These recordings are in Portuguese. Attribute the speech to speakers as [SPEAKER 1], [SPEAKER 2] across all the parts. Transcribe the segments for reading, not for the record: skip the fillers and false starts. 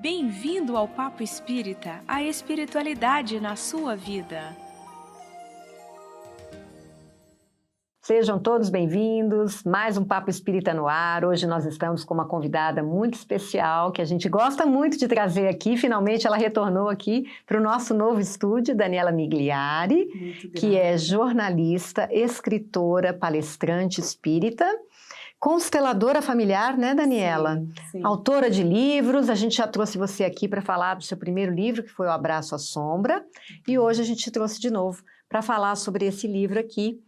[SPEAKER 1] Bem-vindo ao Papo Espírita, a espiritualidade na sua vida.
[SPEAKER 2] Sejam todos bem-vindos, mais um Papo Espírita no ar. Hoje nós estamos com uma convidada muito especial, que a gente gosta muito de trazer aqui. Finalmente ela retornou aqui para o nosso novo estúdio, Daniela Migliari, que é jornalista, escritora, palestrante espírita, consteladora familiar, né, Daniela?
[SPEAKER 3] Sim, sim.
[SPEAKER 2] Autora de livros. A gente já trouxe você aqui para falar do seu primeiro livro, que foi O Abraço à Sombra, e hoje a gente te trouxe de novo para falar sobre esse livro aqui.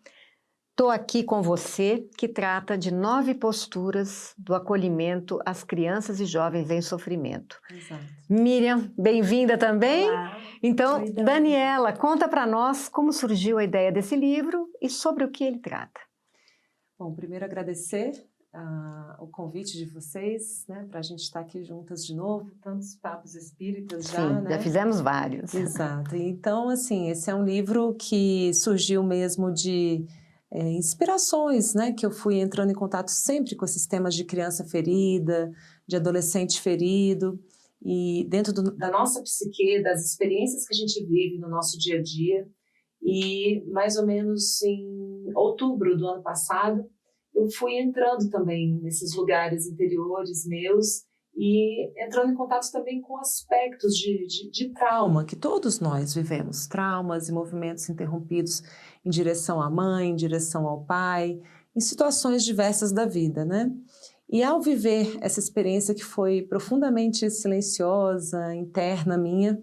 [SPEAKER 2] Estou aqui com você, que trata de 9 posturas do acolhimento às crianças e jovens em sofrimento.
[SPEAKER 3] Exato.
[SPEAKER 2] Miriam, bem-vinda também.
[SPEAKER 3] Olá.
[SPEAKER 2] Então,
[SPEAKER 3] Oi,
[SPEAKER 2] Daniela, conta para nós como surgiu a ideia desse livro e sobre o que ele trata.
[SPEAKER 3] Bom, primeiro agradecer o convite de vocês, né, para a gente estar aqui juntas de novo, tantos papos espíritas já,
[SPEAKER 2] Sim,
[SPEAKER 3] né?
[SPEAKER 2] já fizemos vários.
[SPEAKER 3] Exato. Então, assim, esse é um livro que surgiu mesmo de inspirações, né, que eu fui entrando em contato sempre com esses temas de criança ferida, de adolescente ferido, e dentro da nossa psique, das experiências que a gente vive no nosso dia a dia. E mais ou menos em outubro do ano passado, eu fui entrando também nesses lugares interiores meus e entrando em contato também com aspectos de trauma, que todos nós vivemos, traumas e movimentos interrompidos em direção à mãe, em direção ao pai, em situações diversas da vida, né? E ao viver essa experiência que foi profundamente silenciosa, interna minha,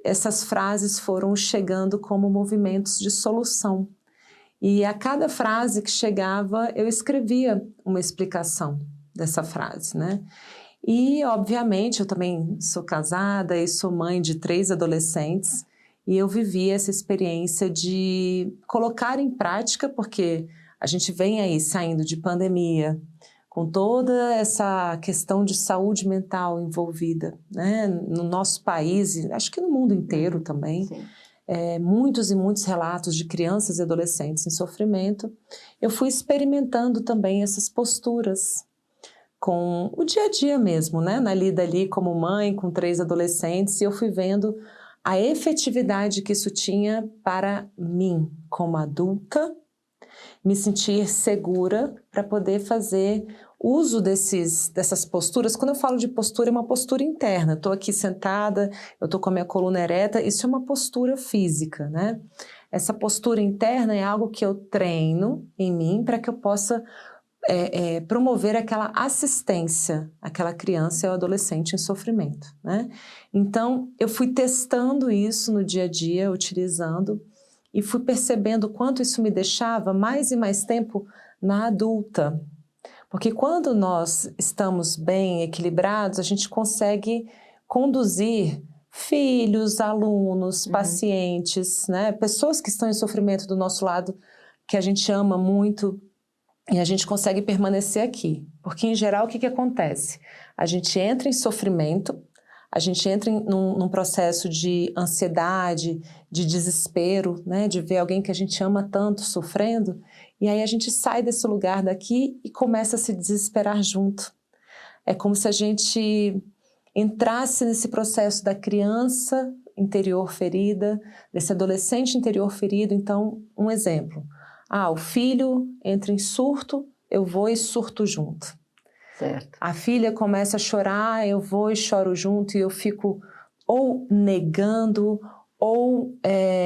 [SPEAKER 3] essas frases foram chegando como movimentos de solução. E a cada frase que chegava, eu escrevia uma explicação dessa frase, né? E, obviamente, eu também sou casada e sou mãe de 3 adolescentes, e eu vivi essa experiência de colocar em prática, porque a gente vem aí saindo de pandemia, com toda essa questão de saúde mental envolvida, né, no nosso país, e acho que no mundo inteiro também, muitos e muitos relatos de crianças e adolescentes em sofrimento. Eu fui experimentando também essas posturas com o dia a dia mesmo, né, na lida ali como mãe, com 3 adolescentes, e eu fui vendo a efetividade que isso tinha para mim, como adulta, me sentir segura para poder fazer uso dessas posturas. Quando eu falo de postura, é uma postura interna. Estou aqui sentada, eu estou com a minha coluna ereta, isso é uma postura física, né? Essa postura interna é algo que eu treino em mim para que eu possa promover aquela assistência àquela criança e ao adolescente em sofrimento, né? Então, eu fui testando isso no dia a dia, utilizando, e fui percebendo quanto isso me deixava mais e mais tempo na adulta. Porque quando nós estamos bem equilibrados, a gente consegue conduzir filhos, alunos, pacientes, né? Pessoas que estão em sofrimento do nosso lado, que a gente ama muito, e a gente consegue permanecer aqui. Porque, em geral, o que acontece? A gente entra em sofrimento, a gente entra num processo de ansiedade, de desespero, né? De ver alguém que a gente ama tanto sofrendo, e aí a gente sai desse lugar daqui e começa a se desesperar junto. É como se a gente entrasse nesse processo da criança interior ferida, desse adolescente interior ferido. Então, um exemplo. O filho entra em surto, eu vou e surto junto.
[SPEAKER 2] Certo.
[SPEAKER 3] A filha começa a chorar, eu vou e choro junto, e eu fico ou negando ou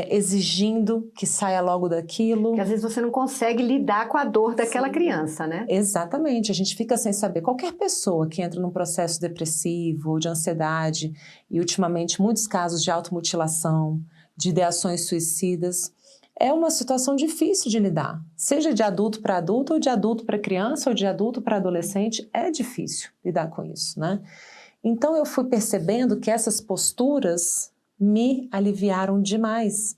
[SPEAKER 3] exigindo que saia logo daquilo.
[SPEAKER 2] Porque às vezes você não consegue lidar com a dor daquela criança, né?
[SPEAKER 3] Exatamente, a gente fica sem saber. Qualquer pessoa que entra num processo depressivo ou de ansiedade, e ultimamente muitos casos de automutilação, de ideações suicidas, é uma situação difícil de lidar. Seja de adulto para adulto, ou de adulto para criança, ou de adulto para adolescente, é difícil lidar com isso, né? Então eu fui percebendo que essas posturas me aliviaram demais.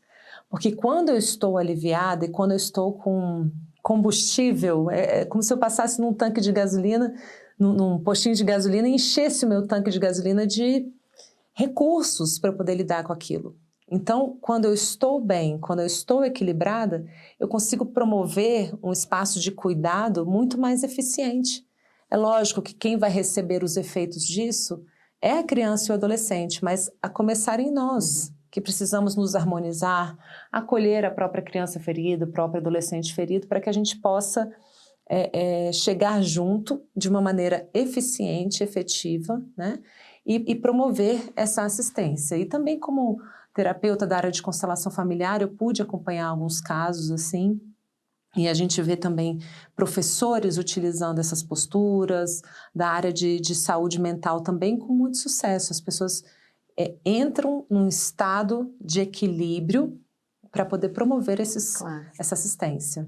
[SPEAKER 3] Porque quando eu estou aliviada e quando eu estou com combustível, é como se eu passasse num tanque de gasolina, num postinho de gasolina, e enchesse o meu tanque de gasolina de recursos para poder lidar com aquilo. Então, quando eu estou bem, quando eu estou equilibrada, eu consigo promover um espaço de cuidado muito mais eficiente. É lógico que quem vai receber os efeitos disso é a criança e o adolescente, mas a começar em nós, que precisamos nos harmonizar, acolher a própria criança ferida, o próprio adolescente ferido, para que a gente possa chegar junto de uma maneira eficiente, efetiva, né? E promover essa assistência. E também como terapeuta da área de constelação familiar, eu pude acompanhar alguns casos assim, e a gente vê também professores utilizando essas posturas, da área de saúde mental também com muito sucesso. As pessoas entram num estado de equilíbrio para poder promover essa assistência.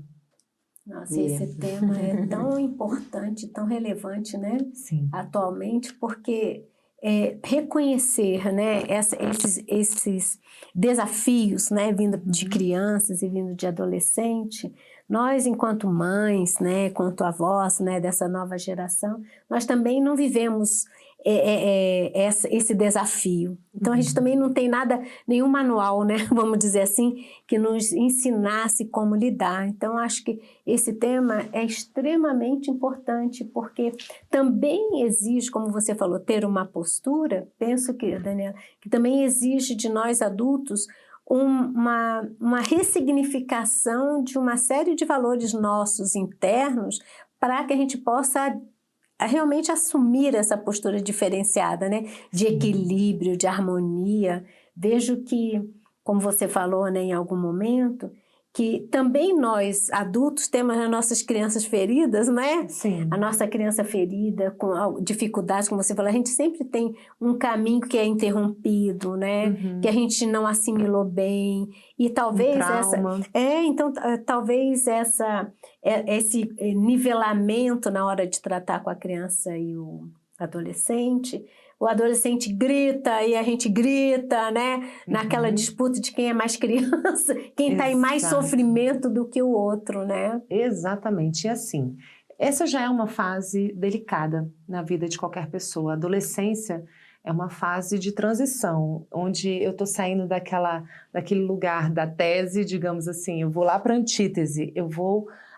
[SPEAKER 4] Nossa, esse tema é tão importante, tão relevante, né?
[SPEAKER 3] Sim.
[SPEAKER 4] Atualmente, porque reconhecer, né, esses desafios, né, vindo de crianças e vindo de adolescente, nós, enquanto mães, né, enquanto avós, né, dessa nova geração, nós também não vivemos esse desafio. Então, a gente também não tem nenhum manual, né, vamos dizer assim, que nos ensinasse como lidar. Então, acho que esse tema é extremamente importante, porque também exige, como você falou, ter uma postura, penso que, Daniela, que também exige de nós adultos uma ressignificação de uma série de valores nossos internos para que a gente possa realmente assumir essa postura diferenciada, né? De equilíbrio, de harmonia. Vejo que, como você falou, né, em algum momento, que também nós, adultos, temos as nossas crianças feridas, não é?
[SPEAKER 3] Sim.
[SPEAKER 4] A nossa criança ferida, com dificuldades, como você falou, a gente sempre tem um caminho que é interrompido, né? Que a gente não assimilou bem. E talvez talvez esse nivelamento na hora de tratar com a criança e o adolescente grita e a gente grita, né? Naquela disputa de quem é mais criança, quem está em mais sofrimento do que o outro, né?
[SPEAKER 3] Exatamente, e assim, essa já é uma fase delicada na vida de qualquer pessoa. A adolescência é uma fase de transição, onde eu estou saindo daquele lugar da tese, digamos assim, eu vou lá para a antítese,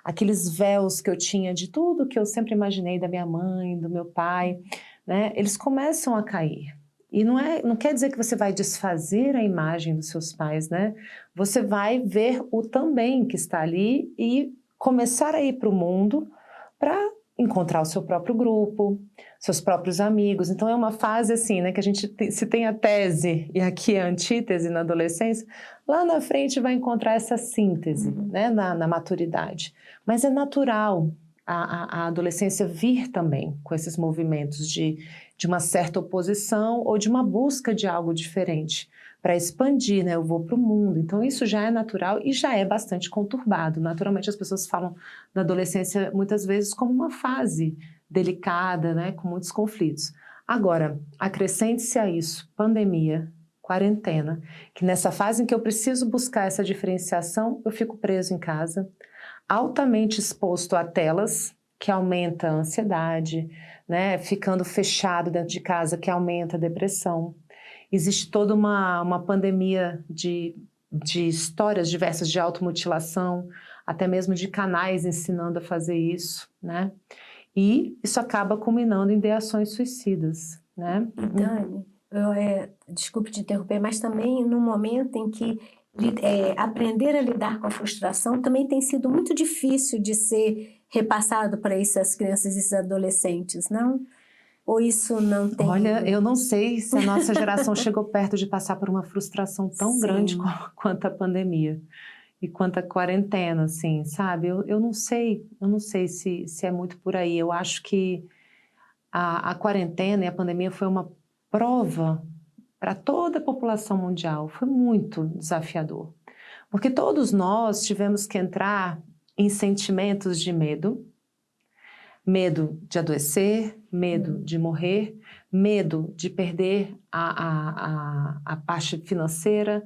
[SPEAKER 3] aqueles véus que eu tinha de tudo que eu sempre imaginei da minha mãe, do meu pai, né, eles começam a cair. E não quer dizer que você vai desfazer a imagem dos seus pais, né? Você vai ver o também que está ali e começar a ir para o mundo para encontrar o seu próprio grupo, seus próprios amigos. Então é uma fase assim, né, que a gente se tem a tese e aqui a antítese na adolescência, lá na frente vai encontrar essa síntese, né, na maturidade. Mas é natural a adolescência vir também com esses movimentos de uma certa oposição ou de uma busca de algo diferente para expandir, né? Eu vou para o mundo. Então isso já é natural e já é bastante conturbado. Naturalmente as pessoas falam da adolescência muitas vezes como uma fase delicada, né? Com muitos conflitos. Agora, acrescente-se a isso pandemia, quarentena, que nessa fase em que eu preciso buscar essa diferenciação, eu fico preso em casa, altamente exposto a telas, que aumenta a ansiedade, né? Ficando fechado dentro de casa, que aumenta a depressão. Existe toda uma pandemia de histórias diversas de automutilação, até mesmo de canais ensinando a fazer isso, né? E isso acaba culminando em ideações suicidas, né?
[SPEAKER 4] Dani, desculpe te interromper, mas também no momento em que aprender a lidar com a frustração também tem sido muito difícil de ser repassado para essas crianças e esses adolescentes, não? Ou isso não tem...
[SPEAKER 3] Olha, eu não sei se a nossa geração chegou perto de passar por uma frustração tão grande quanto a pandemia e quanto a quarentena, assim, sabe? Eu não sei se é muito por aí. Eu acho que a quarentena e a pandemia foi uma prova para toda a população mundial. Foi muito desafiador, porque todos nós tivemos que entrar em sentimentos de medo de adoecer, medo de morrer, medo de perder a parte financeira.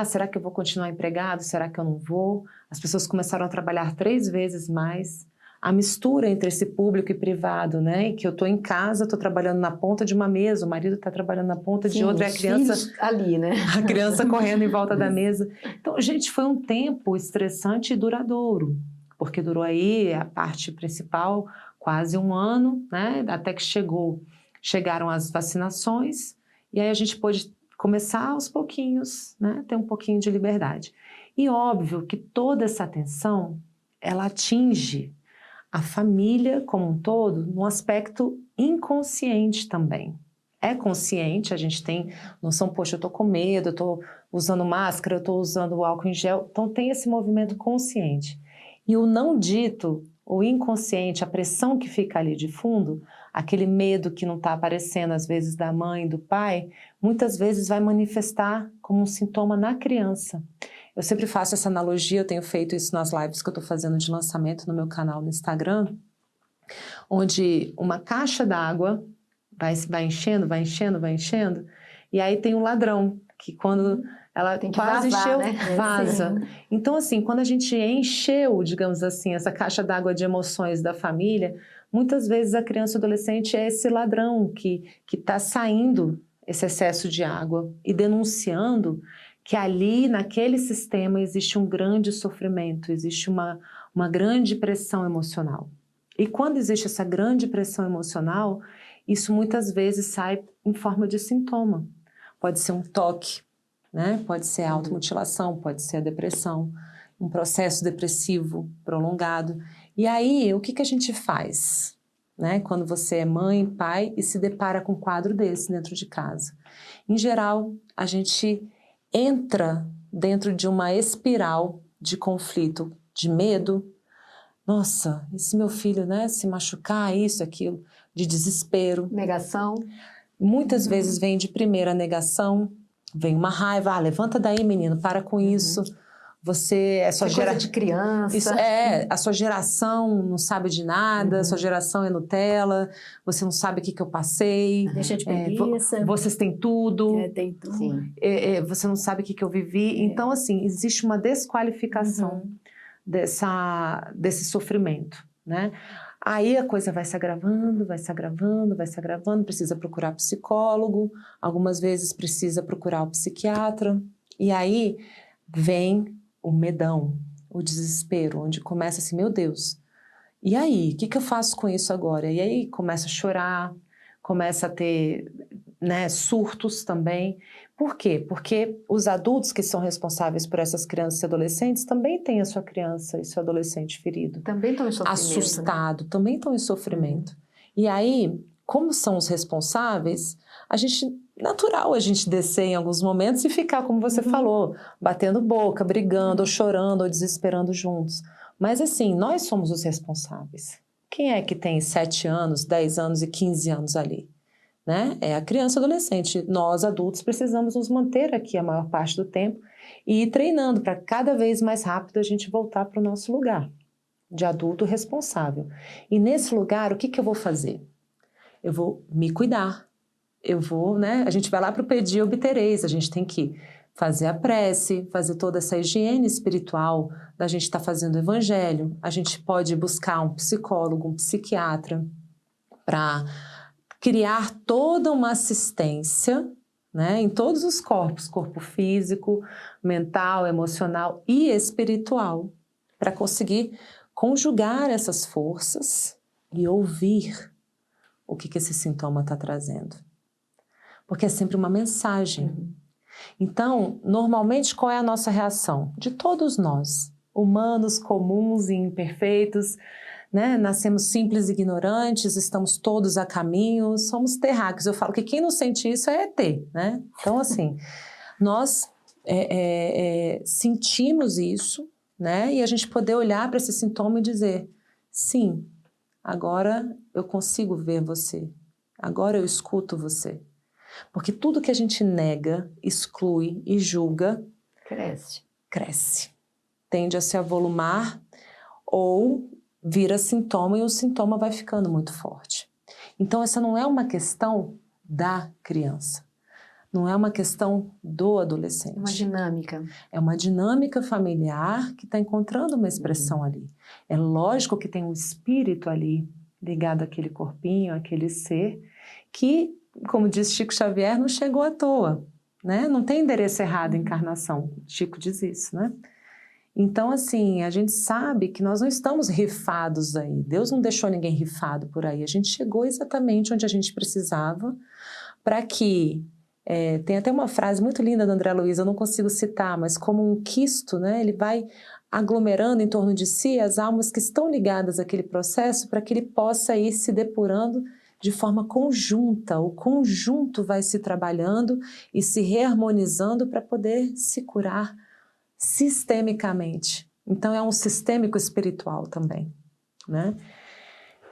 [SPEAKER 3] Será que eu vou continuar empregado? Será que eu não vou? As pessoas começaram a trabalhar 3 vezes mais. A mistura entre esse público e privado, né? Que eu estou em casa, estou trabalhando na ponta de uma mesa, o marido está trabalhando na ponta de outra, e a criança
[SPEAKER 2] ali, né?
[SPEAKER 3] A criança correndo em volta da mesa. Então, gente, foi um tempo estressante e duradouro, porque durou aí a parte principal quase 1 ano, né? Até que chegou chegaram as vacinações, e aí a gente pôde começar aos pouquinhos, né? Ter um pouquinho de liberdade. E óbvio que toda essa atenção, ela atinge a família como um todo num aspecto inconsciente também. É consciente, a gente tem noção, poxa, eu tô com medo, eu tô usando máscara, eu tô usando o álcool em gel, então tem esse movimento consciente. E o não dito, o inconsciente, a pressão que fica ali de fundo, aquele medo que não está aparecendo às vezes da mãe, do pai, muitas vezes vai manifestar como um sintoma na criança. Eu sempre faço essa analogia, eu tenho feito isso nas lives que eu estou fazendo de lançamento no meu canal no Instagram, onde uma caixa d'água vai enchendo, vai enchendo, vai enchendo, e aí tem um ladrão, que quando ela
[SPEAKER 2] Tem que
[SPEAKER 3] quase
[SPEAKER 2] vazar,
[SPEAKER 3] encheu,
[SPEAKER 2] né?
[SPEAKER 3] vaza.
[SPEAKER 4] Sim.
[SPEAKER 3] Então, assim, quando a gente encheu, digamos assim, essa caixa d'água de emoções da família, muitas vezes a criança e o adolescente é esse ladrão que está saindo esse excesso de água e denunciando que ali, naquele sistema, existe um grande sofrimento, existe uma grande pressão emocional. E quando existe essa grande pressão emocional, isso muitas vezes sai em forma de sintoma. Pode ser um toque, né? Pode ser a automutilação, pode ser a depressão, um processo depressivo prolongado. E aí, o que a gente faz, né? Quando você é mãe, pai e se depara com um quadro desse dentro de casa? Em geral, a gente entra dentro de uma espiral de conflito, de medo. Nossa, e se meu filho, né, se machucar, isso, aquilo, de desespero.
[SPEAKER 2] Negação.
[SPEAKER 3] Muitas vezes vem de primeira negação, vem uma raiva, levanta daí, menino, para com isso. Você é sua
[SPEAKER 2] Coisa de criança.
[SPEAKER 3] Isso a sua geração não sabe de nada, sua geração é Nutella, você não sabe o que eu passei.
[SPEAKER 4] Deixa de preguiça.
[SPEAKER 3] Vocês têm tudo.
[SPEAKER 4] Tem tudo.
[SPEAKER 2] Sim.
[SPEAKER 3] Você não sabe o que eu vivi. Então, assim, existe uma desqualificação desse sofrimento, né? Aí a coisa vai se agravando, vai se agravando, vai se agravando, precisa procurar psicólogo, algumas vezes precisa procurar o psiquiatra, e aí vem o medão, o desespero, onde começa assim, meu Deus, e aí, o que eu faço com isso agora? E aí começa a chorar, começa a ter, né, surtos também. Por quê? Porque os adultos que são responsáveis por essas crianças e adolescentes também têm a sua criança e seu adolescente ferido.
[SPEAKER 2] Também estão em sofrimento.
[SPEAKER 3] Assustado, também estão em sofrimento. E aí, como são os responsáveis, natural a gente descer em alguns momentos e ficar, como você falou, batendo boca, brigando, ou chorando, ou desesperando juntos. Mas assim, nós somos os responsáveis. Quem é que tem 7 anos, 10 anos e 15 anos ali? Né? É a criança e adolescente. Nós, adultos, precisamos nos manter aqui a maior parte do tempo e ir treinando para cada vez mais rápido a gente voltar para o nosso lugar de adulto responsável. E nesse lugar, o que eu vou fazer? Eu vou me cuidar. Eu vou, né? A gente vai lá para o pedir e obtereis. A gente tem que fazer a prece, fazer toda essa higiene espiritual da gente estar fazendo o evangelho. A gente pode buscar um psicólogo, um psiquiatra para criar toda uma assistência, né, em todos os corpos, corpo físico, mental, emocional e espiritual, para conseguir conjugar essas forças e ouvir o que esse sintoma está trazendo. Porque é sempre uma mensagem. Então, normalmente, qual é a nossa reação? De todos nós, humanos, comuns e imperfeitos, né? Nascemos simples e ignorantes, estamos todos a caminho, somos terráqueos. Eu falo que quem não sente isso é ET, né? Então, assim, nós sentimos isso, né? E a gente poder olhar para esse sintoma e dizer, sim, agora eu consigo ver você, agora eu escuto você. Porque tudo que a gente nega, exclui e julga, cresce. Tende a se avolumar ou vira sintoma e o sintoma vai ficando muito forte. Então essa não é uma questão da criança, não é uma questão do adolescente.
[SPEAKER 2] Uma dinâmica.
[SPEAKER 3] É uma dinâmica familiar que está encontrando uma expressão ali. É lógico que tem um espírito ali ligado àquele corpinho, àquele ser, que, como diz Chico Xavier, não chegou à toa, né? Não tem endereço errado em encarnação. Chico diz isso, né? Então, assim, a gente sabe que nós não estamos rifados aí. Deus não deixou ninguém rifado por aí. A gente chegou exatamente onde a gente precisava para que... tem até uma frase muito linda do André Luiz, eu não consigo citar, mas como um quisto, né? Ele vai aglomerando em torno de si as almas que estão ligadas àquele processo para que ele possa ir se depurando de forma conjunta. O conjunto vai se trabalhando e se reharmonizando para poder se curar sistemicamente. Então é um sistêmico espiritual também, né?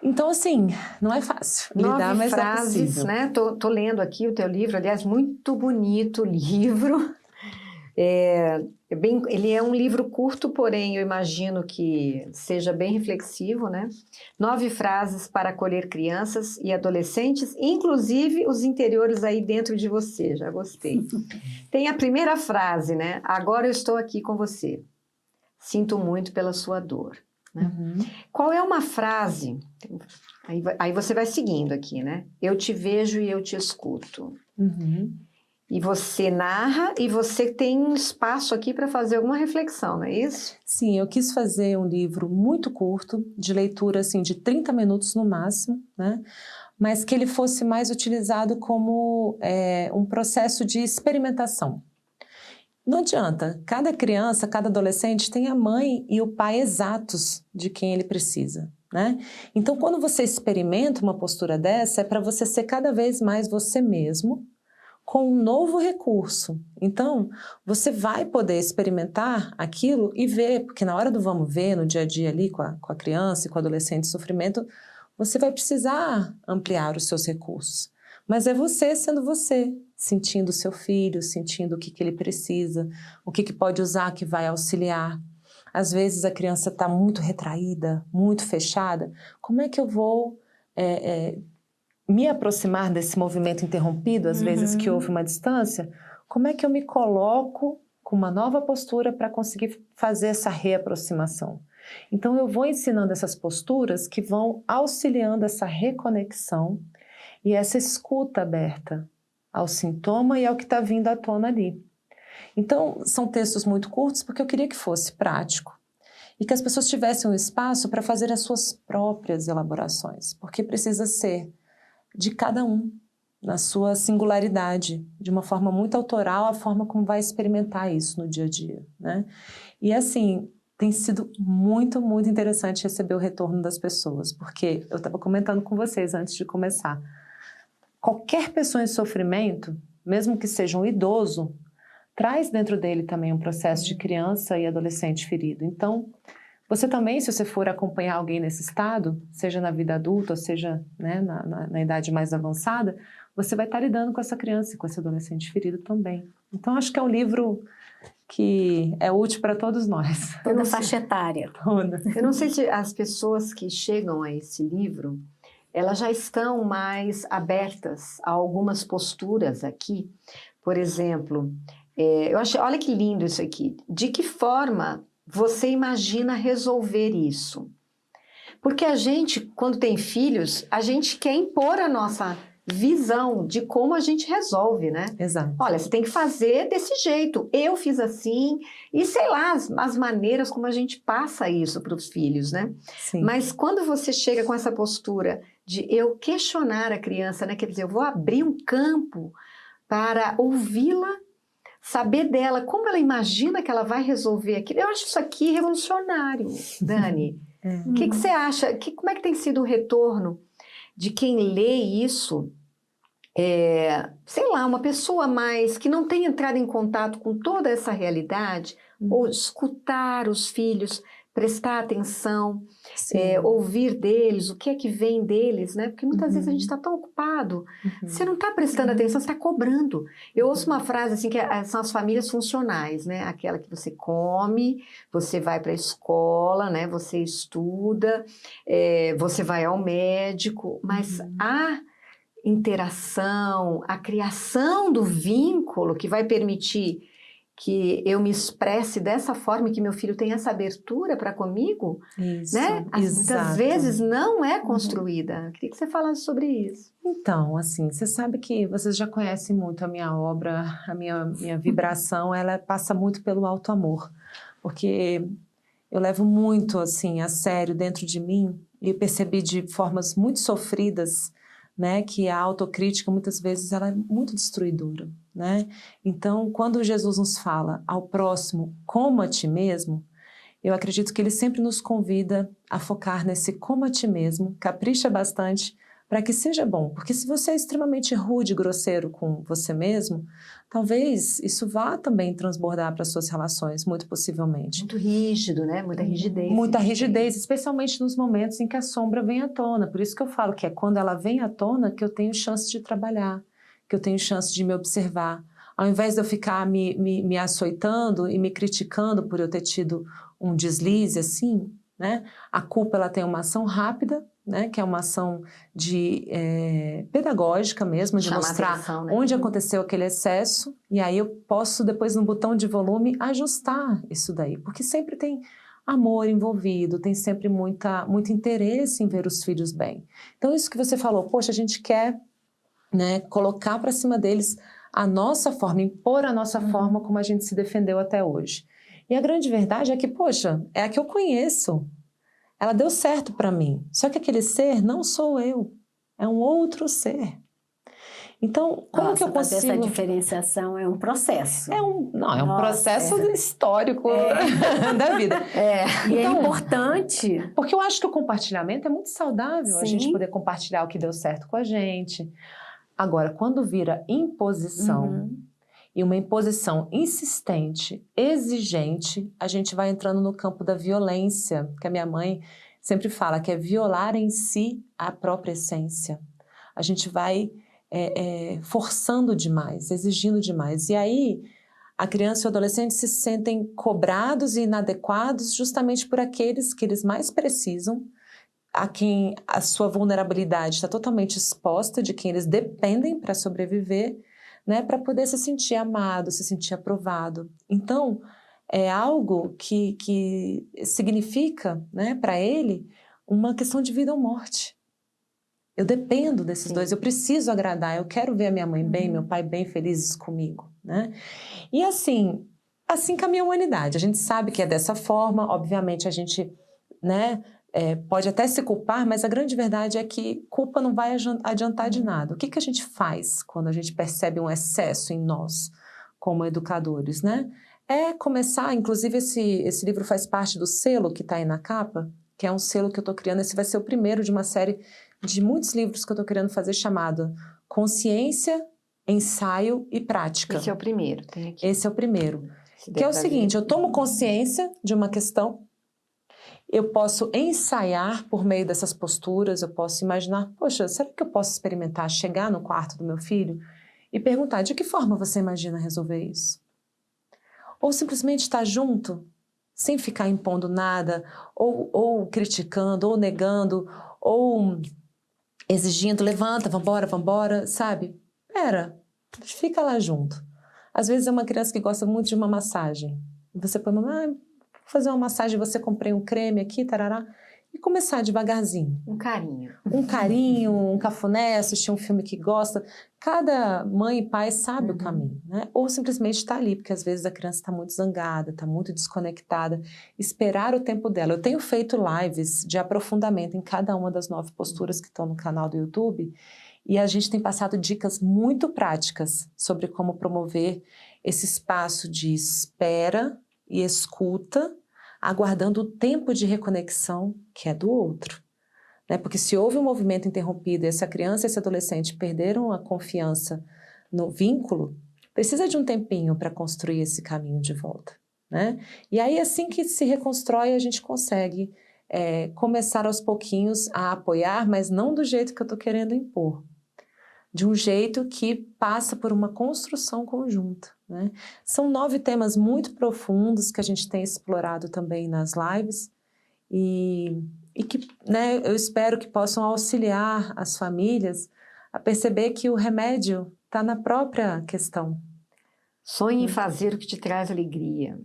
[SPEAKER 3] Então, assim, não é fácil lidar, mas é possível.
[SPEAKER 2] né? Tô lendo aqui o teu livro, aliás, muito bonito livro. Ele é um livro curto, porém eu imagino que seja bem reflexivo, né? 9 frases para acolher crianças e adolescentes, inclusive os interiores aí dentro de você, já gostei. Tem a primeira frase, né? Agora eu estou aqui com você. Sinto muito pela sua dor. Né?
[SPEAKER 3] Uhum.
[SPEAKER 2] Qual é uma frase? Aí você vai seguindo aqui, né? Eu te vejo e eu te escuto.
[SPEAKER 3] Uhum.
[SPEAKER 2] E você narra e você tem um espaço aqui para fazer alguma reflexão, não é isso?
[SPEAKER 3] Sim, eu quis fazer um livro muito curto, de leitura assim, de 30 minutos no máximo, né? Mas que ele fosse mais utilizado como um processo de experimentação. Não adianta, cada criança, cada adolescente tem a mãe e o pai exatos de quem ele precisa, né? Então, quando você experimenta uma postura dessa, é para você ser cada vez mais você mesmo, com um novo recurso. Então, você vai poder experimentar aquilo e ver, porque na hora do vamos ver, no dia a dia ali com a criança e com o adolescente em sofrimento, você vai precisar ampliar os seus recursos. Mas é você sendo você, sentindo o seu filho, sentindo o que ele precisa, o que pode usar que vai auxiliar. Às vezes a criança está muito retraída, muito fechada. Como é que eu vou me aproximar desse movimento interrompido, às vezes que houve uma distância? Como é que eu me coloco com uma nova postura para conseguir fazer essa reaproximação? Então eu vou ensinando essas posturas que vão auxiliando essa reconexão e essa escuta aberta ao sintoma e ao que está vindo à tona ali. Então, são textos muito curtos porque eu queria que fosse prático e que as pessoas tivessem um espaço para fazer as suas próprias elaborações, porque precisa ser de cada um, na sua singularidade, de uma forma muito autoral, a forma como vai experimentar isso no dia a dia, né? E assim, tem sido muito, muito interessante receber o retorno das pessoas, porque eu estava comentando com vocês antes de começar. Qualquer pessoa em sofrimento, mesmo que seja um idoso, traz dentro dele também um processo de criança e adolescente ferido. Então, você também, se você for acompanhar alguém nesse estado, seja na vida adulta, ou seja, né, na idade mais avançada, você vai estar lidando com essa criança e com esse adolescente ferido também. Então, acho que é um livro que é útil para todos nós.
[SPEAKER 4] Toda faixa etária.
[SPEAKER 3] Toda.
[SPEAKER 2] Eu não sei se as pessoas que chegam a esse livro, elas já estão mais abertas a algumas posturas aqui. Por exemplo, eu achei, olha que lindo isso aqui. De que forma você imagina resolver isso? Porque a gente, quando tem filhos, a gente quer impor a nossa visão de como a gente resolve, né?
[SPEAKER 3] Exato.
[SPEAKER 2] Olha, você tem que fazer desse jeito. Eu fiz assim. E sei lá, as maneiras como a gente passa isso para os filhos, né?
[SPEAKER 3] Sim.
[SPEAKER 2] Mas quando você chega com essa postura de eu questionar a criança, né? Quer dizer, eu vou abrir um campo para ouvi-la, saber dela, como ela imagina que ela vai resolver aquilo. Eu acho isso aqui revolucionário, Dani. O que você acha? Como é que tem sido o retorno de quem lê isso? Sei lá, uma pessoa mais que não tem entrado em contato com toda essa realidade, ou escutar os filhos, prestar atenção, ouvir deles, o que é que vem deles, né? Porque muitas vezes a gente está tão ocupado, você não está prestando atenção, você está cobrando. Eu ouço uma frase assim, que são as famílias funcionais, né? Aquela que você come, você vai para a escola, né? Você estuda, você vai ao médico, mas a interação, a criação do vínculo que vai permitir que eu me expresse dessa forma e que meu filho tenha essa abertura para comigo,
[SPEAKER 3] Isso,
[SPEAKER 2] né? Muitas vezes não é construída. Queria que você falasse sobre isso.
[SPEAKER 3] Então, assim, você sabe que vocês já conhecem muito a minha obra, a minha vibração, ela passa muito pelo auto-amor. porque eu levo muito assim a sério dentro de mim e percebi de formas muito sofridas, né, que a autocrítica muitas vezes ela é muito destruidora, né? Então, quando Jesus nos fala ao próximo como a ti mesmo, eu acredito que ele sempre nos convida a focar nesse como a ti mesmo, capricha bastante para que seja bom, porque se você é extremamente rude e grosseiro com você mesmo, talvez isso vá também transbordar para suas relações, muito possivelmente.
[SPEAKER 2] Muito rígido, né? Muita rigidez.
[SPEAKER 3] Muita rigidez, especialmente nos momentos em que a sombra vem à tona. Por isso que eu falo que é quando ela vem à tona que eu tenho chance de trabalhar, que eu tenho chance de me observar. Ao invés de eu ficar me açoitando e me criticando por eu ter tido um deslize assim, né? A culpa ela tem uma ação rápida, né? Que é uma ação pedagógica mesmo, de
[SPEAKER 2] Chamar
[SPEAKER 3] mostrar
[SPEAKER 2] atenção, né?
[SPEAKER 3] onde aconteceu aquele excesso, e aí eu posso depois no botão de volume ajustar isso daí, porque sempre tem amor envolvido, tem sempre muito interesse em ver os filhos bem. Então isso que você falou, poxa, a gente quer, né, colocar para cima deles a nossa forma, impor a nossa forma como a gente se defendeu até hoje. E a grande verdade é que, poxa, é a que eu conheço. Ela deu certo para mim. Só que aquele ser não sou eu. É um outro ser. Então, como que eu
[SPEAKER 4] fazer
[SPEAKER 3] consigo...
[SPEAKER 4] essa diferenciação é um processo.
[SPEAKER 3] É um processo histórico da vida.
[SPEAKER 4] E é importante.
[SPEAKER 3] Porque eu acho que o compartilhamento é muito saudável.
[SPEAKER 4] Sim.
[SPEAKER 3] A gente poder compartilhar o que deu certo com a gente. Agora, quando vira imposição... E uma imposição insistente, exigente, a gente vai entrando no campo da violência, que a minha mãe sempre fala, que é violar em si a própria essência. A gente vai forçando demais, exigindo demais. E aí, a criança e o adolescente se sentem cobrados e inadequados justamente por aqueles que eles mais precisam, a quem a sua vulnerabilidade está totalmente exposta, de quem eles dependem para sobreviver, né, para poder se sentir amado, se sentir aprovado. Então, é algo que significa, né, para ele uma questão de vida ou morte. Eu dependo desses dois, eu preciso agradar, eu quero ver a minha mãe bem, meu pai bem, felizes comigo, né? E assim caminha a humanidade. A gente sabe que é dessa forma, obviamente a gente, né, pode até se culpar, mas a grande verdade é que culpa não vai adiantar de nada. O que a gente faz quando a gente percebe um excesso em nós, como educadores, né? É começar, inclusive esse livro faz parte do selo que está aí na capa, que é um selo que eu estou criando. Esse vai ser o primeiro de uma série de muitos livros que eu estou querendo fazer, chamado Consciência, Ensaio e Prática.
[SPEAKER 2] Esse é o primeiro, tem aqui.
[SPEAKER 3] Esse é o primeiro. Que é o seguinte, eu tomo consciência de uma questão, eu posso ensaiar por meio dessas posturas, eu posso imaginar, poxa, será que eu posso experimentar chegar no quarto do meu filho e perguntar de que forma você imagina resolver isso? Ou simplesmente estar junto, sem ficar impondo nada, ou criticando, ou negando, ou exigindo, levanta, vambora, sabe? Fica lá junto. Às vezes é uma criança que gosta muito de uma massagem. Você põe vou fazer uma massagem, você comprei um creme aqui, tarará, e começar devagarzinho.
[SPEAKER 2] Um carinho.
[SPEAKER 3] Um carinho, um cafuné, assistir um filme que gosta. Cada mãe e pai sabe o caminho, né? Ou simplesmente está ali, porque às vezes a criança está muito zangada, está muito desconectada. Esperar o tempo dela. Eu tenho feito lives de aprofundamento em cada uma das 9 posturas que estão no canal do YouTube, e a gente tem passado dicas muito práticas sobre como promover esse espaço de espera e escuta, aguardando o tempo de reconexão que é do outro. Né? Porque se houve um movimento interrompido e essa criança e esse adolescente perderam a confiança no vínculo, precisa de um tempinho para construir esse caminho de volta. Né? E aí, assim que se reconstrói, a gente consegue começar aos pouquinhos a apoiar, mas não do jeito que eu estou querendo impor. De um jeito que passa por uma construção conjunta. Né? São 9 temas muito profundos que a gente tem explorado também nas lives e que, né, eu espero que possam auxiliar as famílias a perceber que o remédio está na própria questão.
[SPEAKER 2] Sonhe em fazer o que te traz alegria.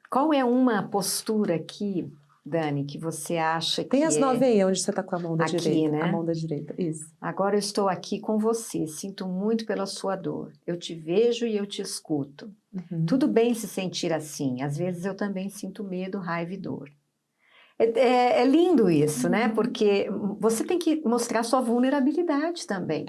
[SPEAKER 2] Qual é uma postura aqui Dani, que você acha que
[SPEAKER 3] Tem as 9 aí, onde você está com a mão da
[SPEAKER 2] aqui,
[SPEAKER 3] direita.
[SPEAKER 2] né?
[SPEAKER 3] A mão da direita, isso.
[SPEAKER 2] Agora eu estou aqui com você, sinto muito pela sua dor. Eu te vejo e eu te escuto.
[SPEAKER 3] Uhum.
[SPEAKER 2] Tudo bem se sentir assim, às vezes eu também sinto medo, raiva e dor. É lindo isso, né? Porque você tem que mostrar sua vulnerabilidade também.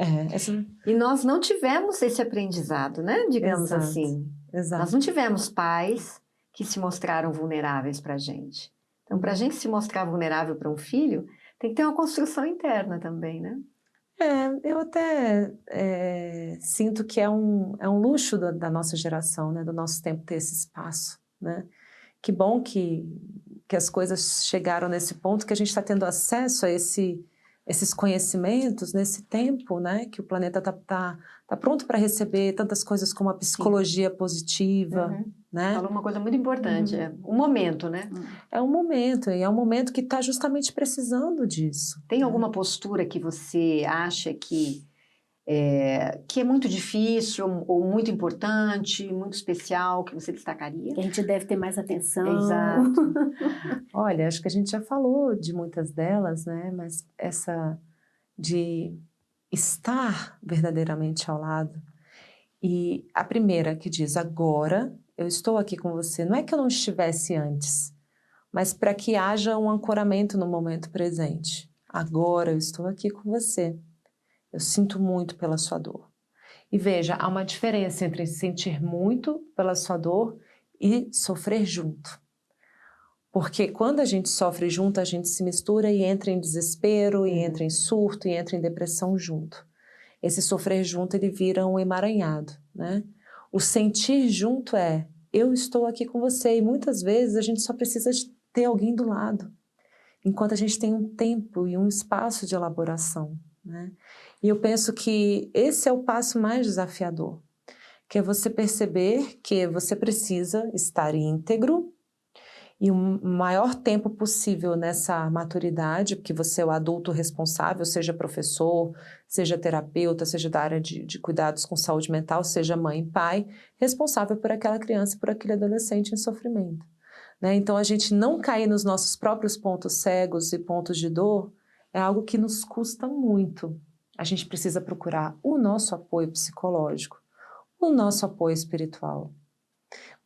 [SPEAKER 2] E nós não tivemos esse aprendizado, né? Digamos
[SPEAKER 3] Exato,
[SPEAKER 2] assim.
[SPEAKER 3] Exato.
[SPEAKER 2] Nós não tivemos pais que se mostraram vulneráveis para a gente. Então, para a gente se mostrar vulnerável para um filho, tem que ter uma construção interna também, né?
[SPEAKER 3] Eu até sinto que é um luxo da nossa geração, né? Do nosso tempo ter esse espaço, né? Que bom que as coisas chegaram nesse ponto, que a gente está tendo acesso a esses conhecimentos nesse tempo, né? Que o planeta está pronto para receber tantas coisas como a psicologia positiva, né?
[SPEAKER 2] Falou uma coisa muito importante, é o momento, né?
[SPEAKER 3] É um momento, e é um momento que está justamente precisando disso.
[SPEAKER 2] Tem alguma postura que você acha que é muito difícil, ou muito importante, muito especial, que você destacaria?
[SPEAKER 4] Que a gente deve ter mais atenção.
[SPEAKER 2] Exato.
[SPEAKER 3] Olha, acho que a gente já falou de muitas delas, né? Mas essa de estar verdadeiramente ao lado. E a primeira que diz, agora eu estou aqui com você. Não é que eu não estivesse antes, mas para que haja um ancoramento no momento presente. Agora eu estou aqui com você. Eu sinto muito pela sua dor. E veja, há uma diferença entre sentir muito pela sua dor e sofrer junto. Porque quando a gente sofre junto, a gente se mistura e entra em desespero, e entra em surto, e entra em depressão junto. Esse sofrer junto, ele vira um emaranhado, né? O sentir junto é, eu estou aqui com você. E muitas vezes a gente só precisa de ter alguém do lado. Enquanto a gente tem um tempo e um espaço de elaboração, né? E eu penso que esse é o passo mais desafiador, que é você perceber que você precisa estar íntegro e o maior tempo possível nessa maturidade, porque você é o adulto responsável, seja professor, seja terapeuta, seja da área de cuidados com saúde mental, seja mãe e pai, responsável por aquela criança, por aquele adolescente em sofrimento, né? Então, a gente não cair nos nossos próprios pontos cegos e pontos de dor é algo que nos custa muito. A gente precisa procurar o nosso apoio psicológico, o nosso apoio espiritual,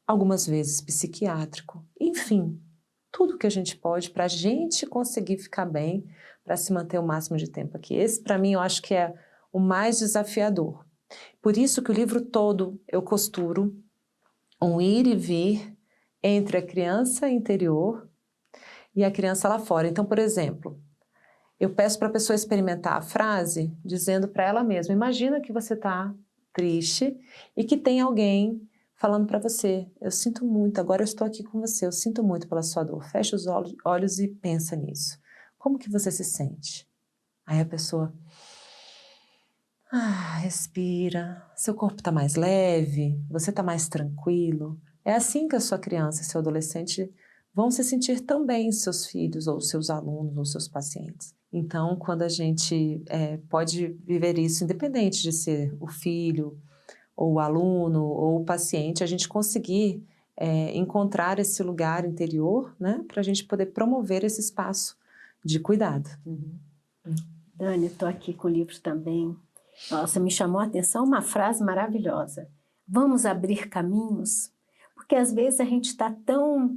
[SPEAKER 3] algumas vezes psiquiátrico, enfim, tudo que a gente pode para a gente conseguir ficar bem, para se manter o máximo de tempo aqui. Esse, para mim, eu acho que é o mais desafiador. Por isso que o livro todo eu costuro um ir e vir entre a criança interior e a criança lá fora. Então, por exemplo, eu peço para a pessoa experimentar a frase dizendo para ela mesma, imagina que você está triste e que tem alguém falando para você, eu sinto muito, agora eu estou aqui com você, eu sinto muito pela sua dor. Fecha os olhos e pensa nisso. Como que você se sente? Aí a pessoa, respira, seu corpo está mais leve, você está mais tranquilo. É assim que a sua criança e seu adolescente vão se sentir também, seus filhos, ou seus alunos, ou seus pacientes. Então, quando a gente pode viver isso, independente de ser o filho, ou o aluno, ou o paciente, a gente conseguir encontrar esse lugar interior, né, para a gente poder promover esse espaço de cuidado.
[SPEAKER 4] Dani, estou aqui com o livro também. Nossa, me chamou a atenção uma frase maravilhosa. Vamos abrir caminhos? Porque às vezes a gente está tão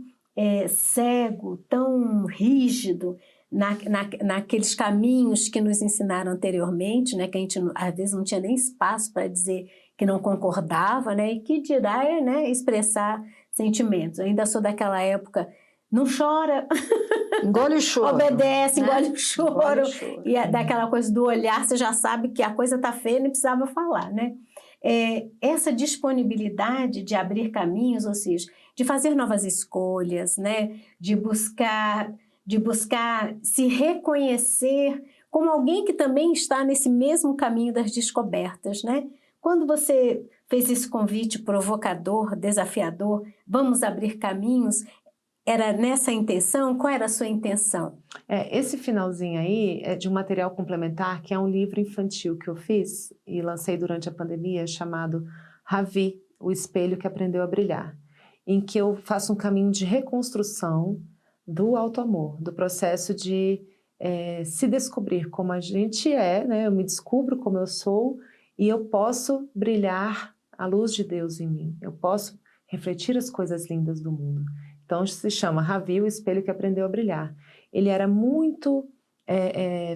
[SPEAKER 4] cego, tão rígido naqueles caminhos que nos ensinaram anteriormente, né, que a gente às vezes não tinha nem espaço para dizer que não concordava, né, e que dirá expressar sentimentos. Eu ainda sou daquela época, não chora,
[SPEAKER 2] engole o choro,
[SPEAKER 4] obedece,
[SPEAKER 2] né?
[SPEAKER 4] engole o choro.
[SPEAKER 2] Engole o choro.
[SPEAKER 4] E daquela coisa do olhar, você já sabe que a coisa está feia e não precisava falar, né? Essa disponibilidade de abrir caminhos, ou seja, de fazer novas escolhas, né? De buscar se reconhecer como alguém que também está nesse mesmo caminho das descobertas, né? Quando você fez esse convite provocador, desafiador, vamos abrir caminhos, era nessa intenção? Qual era a sua intenção?
[SPEAKER 3] Esse finalzinho aí é de um material complementar, que é um livro infantil que eu fiz e lancei durante a pandemia, chamado Ravi, o espelho que aprendeu a brilhar, em que eu faço um caminho de reconstrução do auto-amor, do processo de se descobrir como a gente é, né? Eu me descubro como eu sou e eu posso brilhar a luz de Deus em mim. Eu posso refletir as coisas lindas do mundo. Então se chama Ravi, o espelho que aprendeu a brilhar. Ele era muito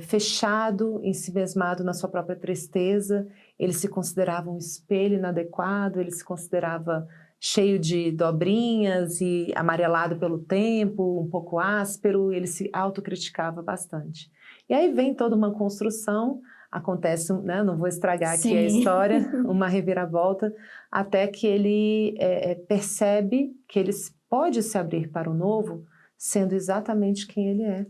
[SPEAKER 3] fechado, ensimesmado na sua própria tristeza, ele se considerava um espelho inadequado, ele se considerava cheio de dobrinhas e amarelado pelo tempo, um pouco áspero, ele se autocriticava bastante. E aí vem toda uma construção, acontece, né, não vou estragar aqui a história, uma reviravolta, até que ele percebe que ele pode se abrir para o novo, sendo exatamente quem ele é.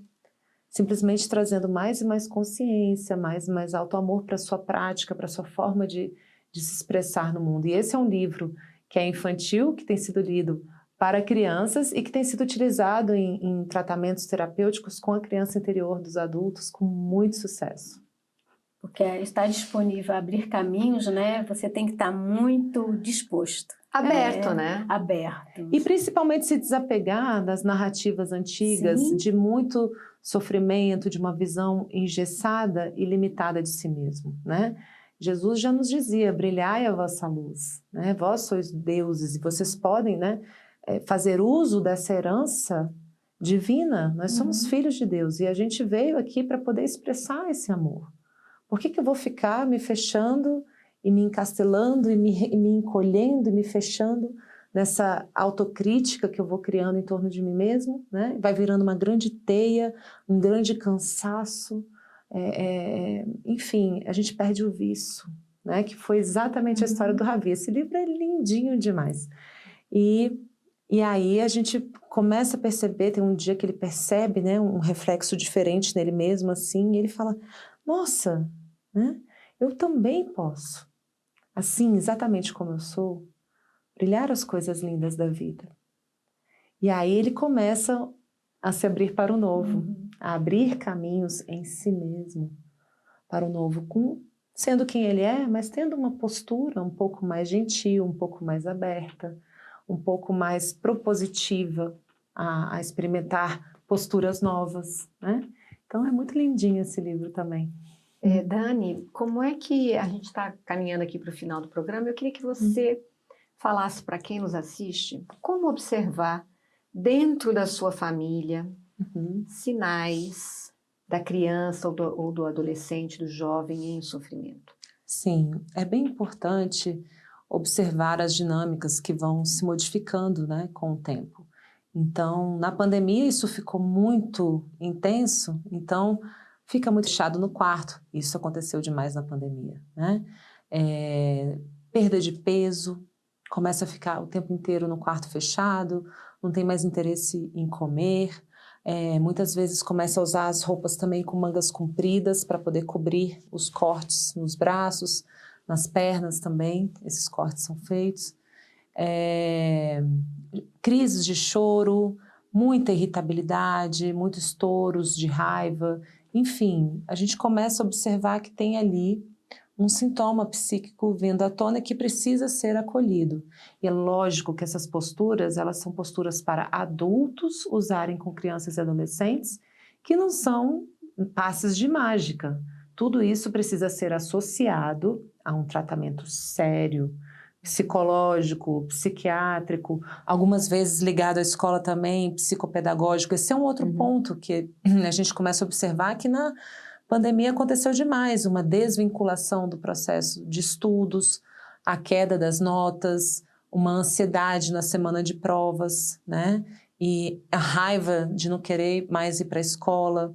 [SPEAKER 3] Simplesmente trazendo mais e mais consciência, mais e mais auto-amor para a sua prática, para a sua forma de se expressar no mundo. E esse é um livro que é infantil, que tem sido lido para crianças e que tem sido utilizado em tratamentos terapêuticos com a criança interior dos adultos com muito sucesso.
[SPEAKER 4] Porque está disponível a abrir caminhos, né? Você tem que estar muito disposto.
[SPEAKER 2] Aberto, né?
[SPEAKER 4] Aberto.
[SPEAKER 3] E principalmente se desapegar das narrativas antigas, sim, de muito sofrimento, de uma visão engessada e limitada de si mesmo, né? Jesus já nos dizia, brilhai a vossa luz, né? Vós sois deuses e vocês podem, né, fazer uso dessa herança divina. Nós somos filhos de Deus e a gente veio aqui para poder expressar esse amor. Por que eu vou ficar me fechando e me encastelando e me encolhendo e me fechando nessa autocrítica que eu vou criando em torno de mim mesmo, né? Vai virando uma grande teia, um grande cansaço. Enfim, a gente perde o viço, né? Que foi exatamente a história do Ravi. Esse livro é lindinho demais. E aí a gente começa a perceber, tem um dia que ele percebe, né, um reflexo diferente nele mesmo, assim, e ele fala, nossa, né, eu também posso, assim, exatamente como eu sou, brilhar as coisas lindas da vida. E aí ele começa a se abrir para o novo, a abrir caminhos em si mesmo para o novo, sendo quem ele é, mas tendo uma postura um pouco mais gentil, um pouco mais aberta, um pouco mais propositiva a experimentar posturas novas, né? Então é muito lindinho esse livro também.
[SPEAKER 2] Dani, como é que a gente está caminhando aqui para o final do programa? Eu queria que você falasse para quem nos assiste como observar dentro da sua família sinais da criança ou do adolescente, do jovem em sofrimento.
[SPEAKER 3] Sim, é bem importante observar as dinâmicas que vão se modificando, né, com o tempo. Então, na pandemia isso ficou muito intenso, então fica muito fechado no quarto. Isso aconteceu demais na pandemia, né? Perda de peso, começa a ficar o tempo inteiro no quarto fechado, não tem mais interesse em comer, muitas vezes começa a usar as roupas também com mangas compridas para poder cobrir os cortes nos braços, nas pernas também, esses cortes são feitos. Crises de choro, muita irritabilidade, muitos estouros de raiva, enfim, a gente começa a observar que tem ali um sintoma psíquico vindo à tona que precisa ser acolhido. E é lógico que essas posturas, elas são posturas para adultos usarem com crianças e adolescentes, que não são passes de mágica. Tudo isso precisa ser associado a um tratamento sério, psicológico, psiquiátrico, algumas vezes ligado à escola também, psicopedagógico. Esse é um outro ponto que a gente começa a observar que na pandemia aconteceu demais, uma desvinculação do processo de estudos, a queda das notas, uma ansiedade na semana de provas, né? E a raiva de não querer mais ir para a escola,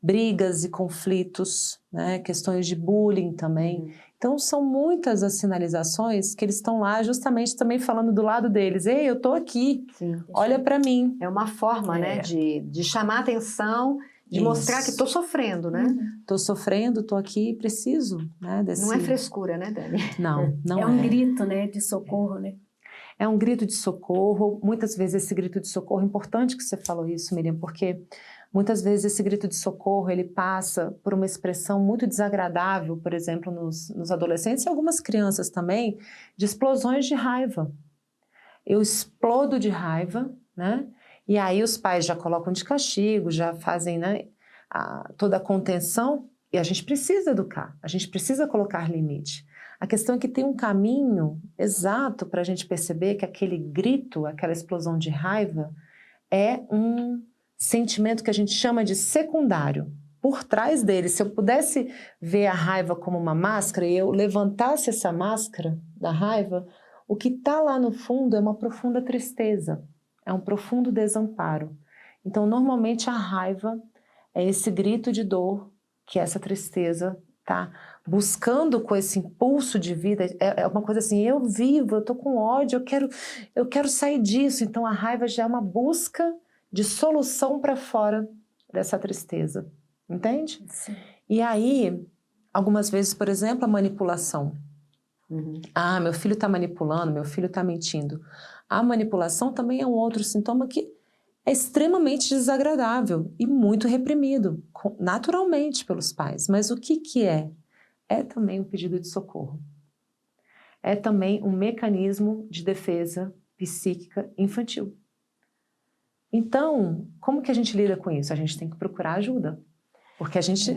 [SPEAKER 3] brigas e conflitos, né? Questões de bullying também. Então, são muitas as sinalizações que eles estão lá justamente também falando do lado deles. Ei, eu estou aqui, sim, olha para mim.
[SPEAKER 2] É uma forma, né, de chamar atenção, de mostrar que estou sofrendo, né?
[SPEAKER 3] Estou sofrendo, estou aqui, preciso, né?
[SPEAKER 2] Não é frescura, né, Dani?
[SPEAKER 3] Não é.
[SPEAKER 4] É um grito, né, de socorro, né?
[SPEAKER 3] É um grito de socorro. Muitas vezes esse grito de socorro, é importante que você falou isso, Miriam, porque muitas vezes esse grito de socorro, ele passa por uma expressão muito desagradável, por exemplo, nos adolescentes e algumas crianças também, de explosões de raiva. Eu explodo de raiva, né? E aí os pais já colocam de castigo, já fazem, né, toda a contenção, e a gente precisa educar, a gente precisa colocar limite. A questão é que tem um caminho exato para a gente perceber que aquele grito, aquela explosão de raiva, é um sentimento que a gente chama de secundário. Por trás dele, se eu pudesse ver a raiva como uma máscara e eu levantasse essa máscara da raiva, o que está lá no fundo é uma profunda tristeza, é um profundo desamparo. Então, normalmente a raiva é esse grito de dor que essa tristeza está buscando com esse impulso de vida. É uma coisa assim, eu vivo, eu estou com ódio, eu quero sair disso. Então a raiva já é uma busca de solução para fora dessa tristeza, entende?
[SPEAKER 4] Sim.
[SPEAKER 3] E aí, algumas vezes, por exemplo, a manipulação. Ah, meu filho está manipulando, meu filho está mentindo. A manipulação também é um outro sintoma que é extremamente desagradável e muito reprimido, naturalmente pelos pais. Mas o que é? É também um pedido de socorro. É também um mecanismo de defesa psíquica infantil. Então, como que a gente lida com isso? A gente tem que procurar ajuda. Porque a gente...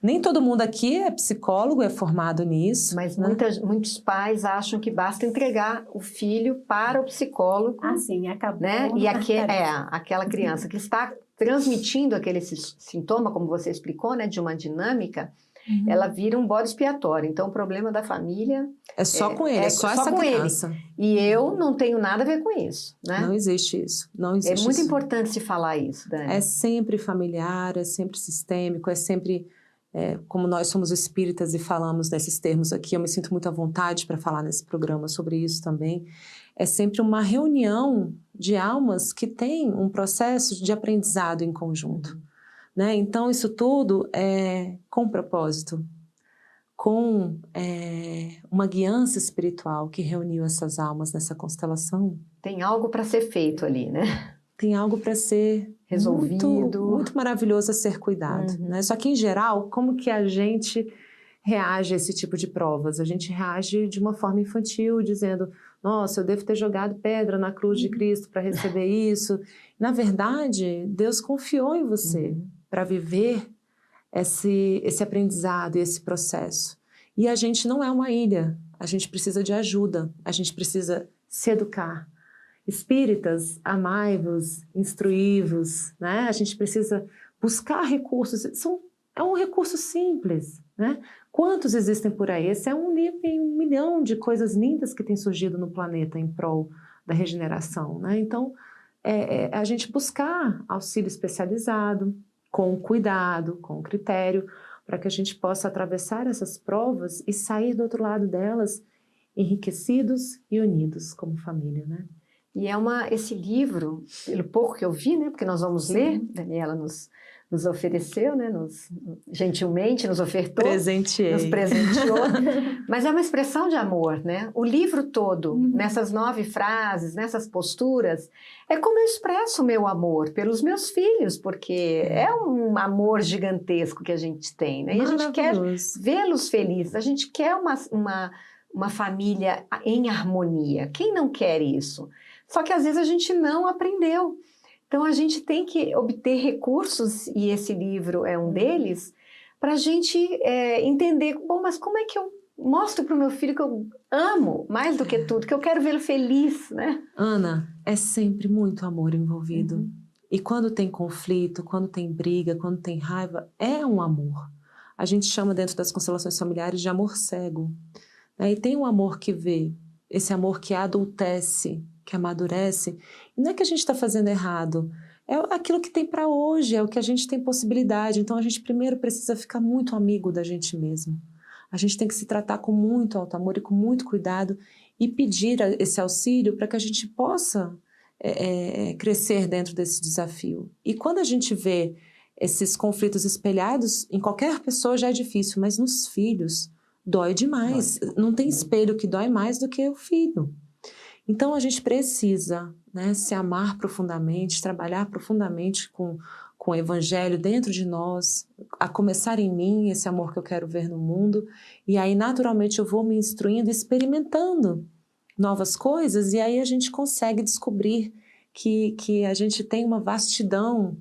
[SPEAKER 3] Nem todo mundo aqui é psicólogo, é formado nisso.
[SPEAKER 2] Mas
[SPEAKER 3] né?
[SPEAKER 2] muitos pais acham que basta entregar o filho para o psicólogo.
[SPEAKER 4] Ah, sim, acabou.
[SPEAKER 2] Né? E aquela criança que está transmitindo aquele sintoma, como você explicou, né, de uma dinâmica, ela vira um bode expiatório. Então, o problema da família...
[SPEAKER 3] É só com ele, é só essa criança.
[SPEAKER 2] E eu não tenho nada a ver com isso, né?
[SPEAKER 3] Não existe isso, não existe
[SPEAKER 2] É muito
[SPEAKER 3] isso.
[SPEAKER 2] importante se falar isso, Dani.
[SPEAKER 3] É sempre familiar, é sempre sistêmico, é sempre... como nós somos espíritas e falamos nesses termos aqui, eu me sinto muito à vontade para falar nesse programa sobre isso também. É sempre uma reunião de almas que tem um processo de aprendizado em conjunto. Né? Então, isso tudo é com propósito, com uma guiança espiritual que reuniu essas almas nessa constelação.
[SPEAKER 2] Tem algo para ser feito ali, né?
[SPEAKER 3] Tem algo para ser
[SPEAKER 2] resolvido.
[SPEAKER 3] Muito maravilhoso a ser cuidado. Né? Só que, em geral, como que a gente reage a esse tipo de provas? A gente reage de uma forma infantil, dizendo... Nossa, eu devo ter jogado pedra na cruz de Cristo para receber isso. Na verdade, Deus confiou em você para viver esse aprendizado e esse processo. E a gente não é uma ilha, a gente precisa de ajuda, a gente precisa se educar. Espíritas, amai-vos, instruí-vos, né? A gente precisa buscar recursos, é um recurso simples, né? Quantos existem por aí? Esse é um livro em 1 milhão de coisas lindas que têm surgido no planeta em prol da regeneração, né? Então, a gente buscar auxílio especializado, com cuidado, com critério, para que a gente possa atravessar essas provas e sair do outro lado delas enriquecidos e unidos como família, né?
[SPEAKER 2] E esse livro, pelo pouco que eu vi, né? Porque nós vamos ler, Daniela nos ofereceu, né? Gentilmente nos ofertou.
[SPEAKER 3] Presenteei.
[SPEAKER 2] Nos presenteou. Mas é uma expressão de amor, né? O livro todo, nessas 9 frases, nessas posturas, é como eu expresso o meu amor pelos meus filhos, porque é um amor gigantesco que a gente tem, né? E a gente quer vê-los felizes, a gente quer uma família em harmonia. Quem não quer isso? Só que às vezes a gente não aprendeu. Então, a gente tem que obter recursos, e esse livro é um deles, para a gente entender, bom, mas como é que eu mostro para o meu filho que eu amo mais do que tudo, que eu quero vê-lo feliz, né?
[SPEAKER 3] Ana, é sempre muito amor envolvido. E quando tem conflito, quando tem briga, quando tem raiva, é um amor. A gente chama dentro das constelações familiares de amor cego. E tem um amor que vê, esse amor que adultece, que amadurece. E não é que a gente está fazendo errado, é aquilo que tem para hoje, é o que a gente tem possibilidade. Então a gente primeiro precisa ficar muito amigo da gente mesmo. A gente tem que se tratar com muito alto amor e com muito cuidado e pedir esse auxílio para que a gente possa crescer dentro desse desafio. E quando a gente vê esses conflitos espelhados, em qualquer pessoa já é difícil, mas nos filhos dói demais. Não tem espelho que dói mais do que o filho. Então, a gente precisa, né, se amar profundamente, trabalhar profundamente com o Evangelho dentro de nós, a começar em mim, esse amor que eu quero ver no mundo, e aí, naturalmente, eu vou me instruindo, experimentando novas coisas, e aí a gente consegue descobrir que a gente tem uma vastidão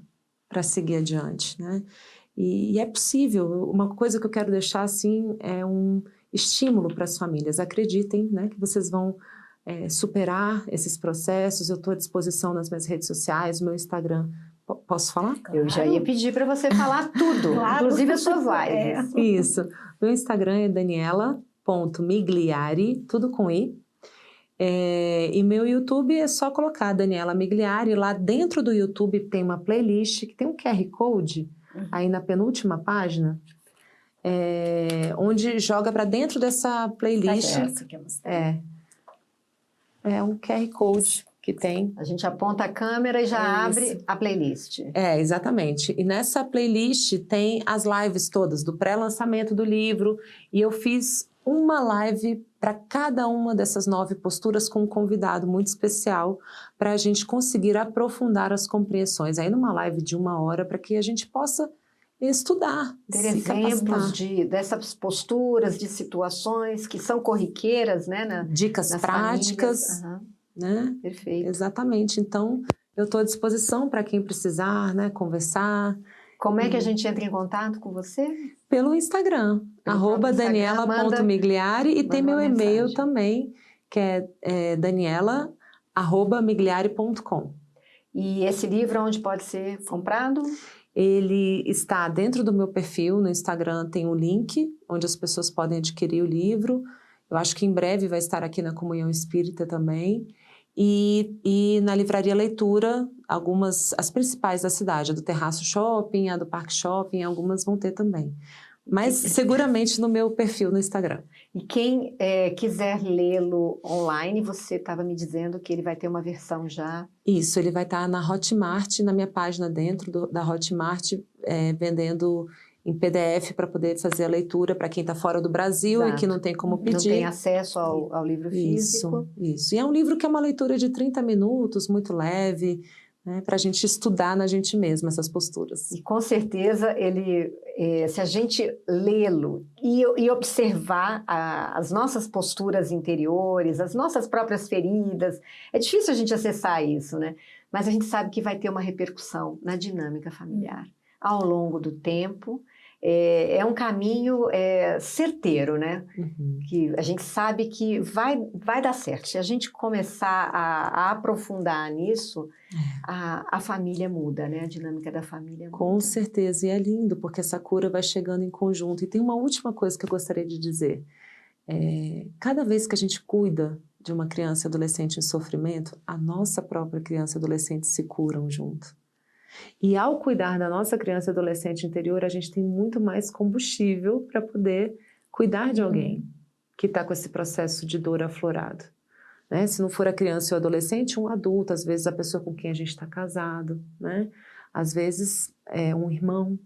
[SPEAKER 3] para seguir adiante, né? E é possível. Uma coisa que eu quero deixar assim é um estímulo para as famílias. Acreditem, né, que vocês vão superar esses processos. Eu estou à disposição nas minhas redes sociais, no meu Instagram. Posso falar?
[SPEAKER 2] Eu já ia pedir para você falar tudo,
[SPEAKER 4] Claro.
[SPEAKER 2] inclusive as suas lives.
[SPEAKER 3] Isso. Meu Instagram é daniela.migliari, tudo com I. E meu YouTube é só colocar Daniela Migliari. Lá dentro do YouTube tem uma playlist que tem um QR Code, aí na penúltima página, onde joga para dentro dessa playlist. É um QR Code que tem.
[SPEAKER 2] A gente aponta a câmera e já abre a playlist.
[SPEAKER 3] Exatamente. E nessa playlist tem as lives todas do pré-lançamento do livro. E eu fiz uma live para cada uma dessas 9 posturas com um convidado muito especial para a gente conseguir aprofundar as compreensões. Aí numa live de 1 hora para que a gente possa estudar,
[SPEAKER 2] ter
[SPEAKER 3] se
[SPEAKER 2] exemplos
[SPEAKER 3] capacitar.
[SPEAKER 2] dessas posturas, de situações que são corriqueiras, né?
[SPEAKER 3] Dicas
[SPEAKER 2] nas
[SPEAKER 3] práticas,
[SPEAKER 2] famílias.
[SPEAKER 3] né?
[SPEAKER 2] Perfeito.
[SPEAKER 3] Exatamente. Então, eu estou à disposição para quem precisar, né? Conversar.
[SPEAKER 2] Como é que a gente entra em contato com você?
[SPEAKER 3] Pelo Instagram, @daniela.migliari, e tem meu e-mail também, que é daniela@migliari.com.
[SPEAKER 2] E esse livro onde pode ser comprado?
[SPEAKER 3] Ele está dentro do meu perfil no Instagram, tem um link onde as pessoas podem adquirir o livro. Eu acho que em breve vai estar aqui na Comunhão Espírita também. E na Livraria Leitura, as principais da cidade, a do Terraço Shopping, a do Parque Shopping, algumas vão ter também. Mas seguramente no meu perfil no Instagram.
[SPEAKER 2] E quem quiser lê-lo online, você estava me dizendo que ele vai ter uma versão já...
[SPEAKER 3] Isso, ele vai estar na Hotmart, na minha página dentro da Hotmart, vendendo em PDF para poder fazer a leitura para quem está fora do Brasil. Exato. E que não tem como pedir.
[SPEAKER 2] Não tem acesso ao livro físico.
[SPEAKER 3] Isso. E é um livro que é uma leitura de 30 minutos, muito leve, né, para a gente estudar na gente mesma essas posturas.
[SPEAKER 2] E com certeza se a gente lê-lo e observar as nossas posturas interiores, as nossas próprias feridas, é difícil a gente acessar isso, né? Mas a gente sabe que vai ter uma repercussão na dinâmica familiar ao longo do tempo. É um caminho certeiro, né?
[SPEAKER 3] Uhum.
[SPEAKER 2] Que a gente sabe que vai dar certo. Se a gente começar a aprofundar nisso, a família muda, né? A dinâmica da família muda.
[SPEAKER 3] Com certeza, e é lindo, porque essa cura vai chegando em conjunto. E tem uma última coisa que eu gostaria de dizer. Cada vez que a gente cuida de uma criança e adolescente em sofrimento, a nossa própria criança e adolescente se curam junto. E ao cuidar da nossa criança e adolescente interior, a gente tem muito mais combustível para poder cuidar de alguém que está com esse processo de dor aflorado. Né? Se não for a criança ou o adolescente, um adulto, às vezes a pessoa com quem a gente está casado, né? Às vezes um irmão.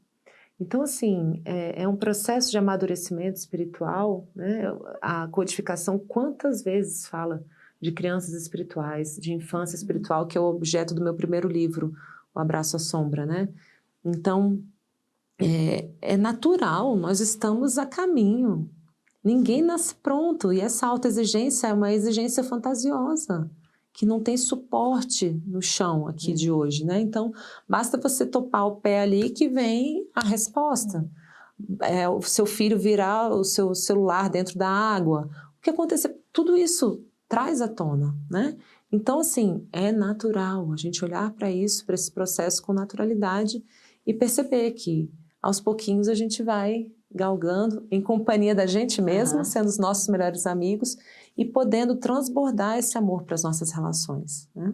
[SPEAKER 3] Então, assim, é um processo de amadurecimento espiritual, né? A codificação quantas vezes fala de crianças espirituais, de infância espiritual, que é o objeto do meu primeiro livro, O Abraço à Sombra, né? Então, é natural, nós estamos a caminho. Ninguém nasce pronto, e essa autoexigência é uma exigência fantasiosa, que não tem suporte no chão aqui de hoje, né? Então, basta você topar o pé ali que vem a resposta. O seu filho virar o seu celular dentro da água. O que acontecer? Tudo isso traz à tona, né? Então, assim, é natural a gente olhar para isso, para esse processo com naturalidade e perceber que, aos pouquinhos, a gente vai galgando em companhia da gente mesma, sendo os nossos melhores amigos e podendo transbordar esse amor para as nossas relações, né?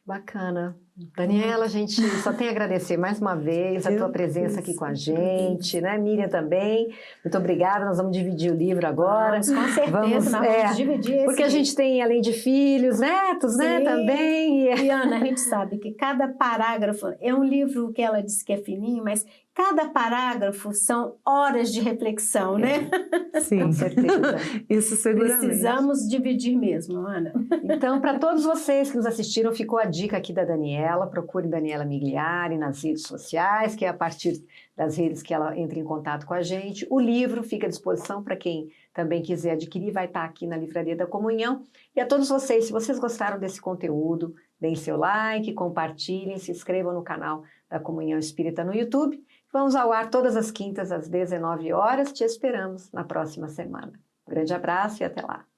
[SPEAKER 2] Bacana. Daniela, a gente só tem a agradecer mais uma vez a tua presença aqui com a gente, né? Miriam também, muito obrigada, nós vamos dividir o livro agora.
[SPEAKER 4] Com certeza, vamos dividir esse
[SPEAKER 2] porque a gente tem, além de filhos, netos, né, também.
[SPEAKER 4] E Ana, a gente sabe que cada parágrafo, é um livro que ela disse que é fininho, mas cada parágrafo são horas de reflexão, né?
[SPEAKER 3] Sim, com certeza. Isso seguramente.
[SPEAKER 4] Precisamos dividir mesmo, Ana.
[SPEAKER 2] Então, para todos vocês que nos assistiram, ficou a dica aqui da Daniela. Procure Daniela Migliari nas redes sociais, que é a partir das redes que ela entre em contato com a gente. O livro fica à disposição para quem também quiser adquirir, vai estar aqui na Livraria da Comunhão. E a todos vocês, se vocês gostaram desse conteúdo, deem seu like, compartilhem, se inscrevam no canal da Comunhão Espírita no YouTube. Vamos ao ar todas as quintas às 19 horas. Te esperamos na próxima semana. Um grande abraço e até lá.